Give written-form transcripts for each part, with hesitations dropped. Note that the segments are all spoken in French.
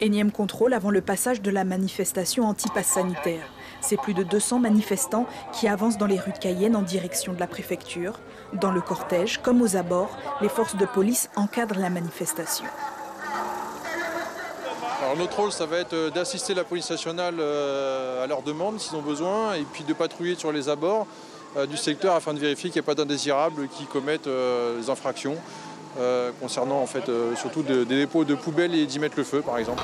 Énième contrôle avant le passage de la manifestation anti-pass sanitaire. C'est plus de 200 manifestants qui avancent dans les rues de Cayenne en direction de la préfecture. Dans le cortège, comme aux abords, les forces de police encadrent la manifestation. Alors notre rôle, ça va être d'assister la police nationale à leurs demandes s'ils ont besoin, et puis de patrouiller sur les abords du secteur afin de vérifier qu'il n'y a pas d'indésirables qui commettent des infractions concernant en fait surtout des dépôts de poubelles et d'y mettre le feu par exemple.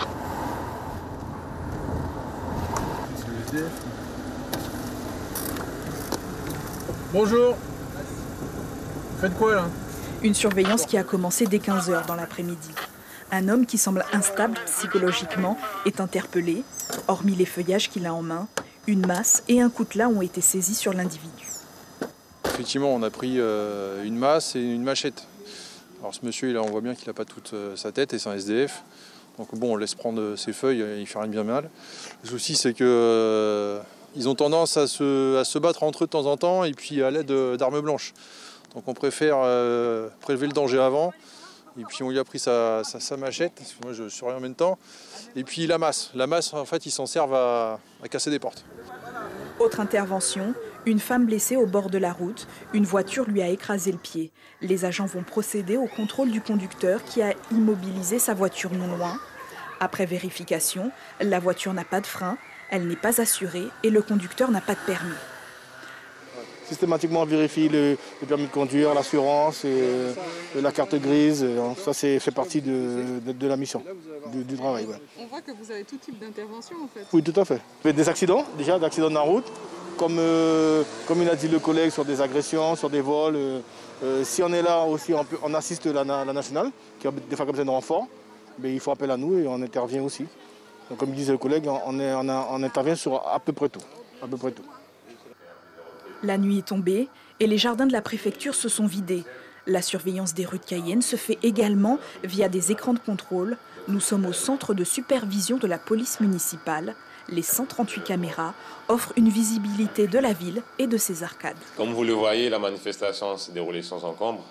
Bonjour. Faites quoi là? Une surveillance qui a commencé dès 15 h dans l'après-midi. Un homme qui semble instable psychologiquement est interpellé. Hormis les feuillages qu'il a en main, une masse et un coutelas ont été saisis sur l'individu. Effectivement, on a pris une masse et une machette. Alors ce monsieur, on voit bien qu'il n'a pas toute sa tête et c'est un SDF. Donc bon, on laisse prendre ses feuilles, il ne fait rien de bien mal. Le souci, c'est que ils ont tendance à se battre entre eux de temps en temps et puis à l'aide d'armes blanches. Donc on préfère prélever le danger avant. Et puis on lui a pris sa machette, parce que moi je surveille en même temps. Et puis la masse. La masse, en fait, ils s'en servent à casser des portes. Autre intervention, une femme blessée au bord de la route. Une voiture lui a écrasé le pied. Les agents vont procéder au contrôle du conducteur qui a immobilisé sa voiture non loin. Après vérification, la voiture n'a pas de frein, elle n'est pas assurée et le conducteur n'a pas de permis. Systématiquement, on vérifie le permis de conduire, l'assurance, la carte grise. Ça, fait partie de la mission, du travail. Ouais. On voit que vous avez tout type d'intervention en fait. Oui, tout à fait. Des accidents, déjà, d'accidents de la route, comme il a dit le collègue, sur des agressions, sur des vols. Si on est là aussi, on assiste la nationale, qui a des fois comme ça de renfort, mais il faut appel à nous et on intervient aussi. Donc, comme disait le collègue, on intervient sur à peu près tout. À peu près tout. La nuit est tombée et les jardins de la préfecture se sont vidés. La surveillance des rues de Cayenne se fait également via des écrans de contrôle. Nous sommes au centre de supervision de la police municipale. Les 138 caméras offrent une visibilité de la ville et de ses arcades. Comme vous le voyez, la manifestation s'est déroulée sans encombre.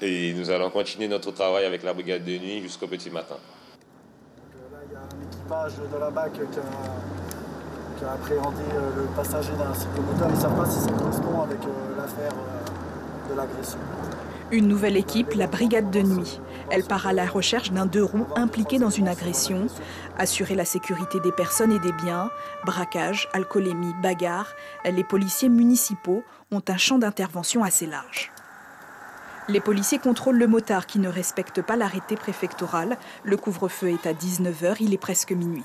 Et nous allons continuer notre travail avec la brigade de nuit jusqu'au petit matin. Là, il y a un équipage de la BAC qui a appréhendé le passager d'un cyclomoteur. Ils ne savent pas si ça correspond avec l'affaire de l'agression. Une nouvelle équipe, la brigade de nuit. Elle part à la recherche d'un 2-roues impliqué dans une agression. Assurer la sécurité des personnes et des biens, braquage, alcoolémie, bagarre. Les policiers municipaux ont un champ d'intervention assez large. Les policiers contrôlent le motard qui ne respecte pas l'arrêté préfectoral. Le couvre-feu est à 19 h, il est presque minuit.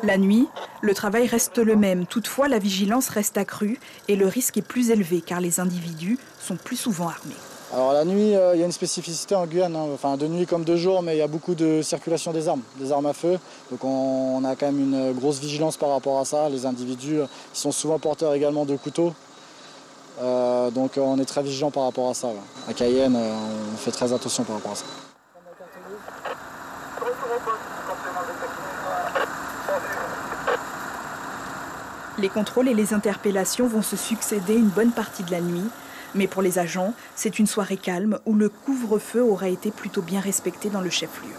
La nuit, le travail reste le même. Toutefois, la vigilance reste accrue et le risque est plus élevé car les individus sont plus souvent armés. Alors la nuit, il y a une spécificité en Guyane, enfin de nuit comme de jour, mais il y a beaucoup de circulation des armes à feu. Donc on a quand même une grosse vigilance par rapport à ça. Les individus sont souvent porteurs également de couteaux. Donc on est très vigilant par rapport à ça. Ouais. À Cayenne, on fait très attention par rapport à ça. Les contrôles et les interpellations vont se succéder une bonne partie de la nuit. Mais pour les agents, c'est une soirée calme où le couvre-feu aura été plutôt bien respecté dans le chef-lieu.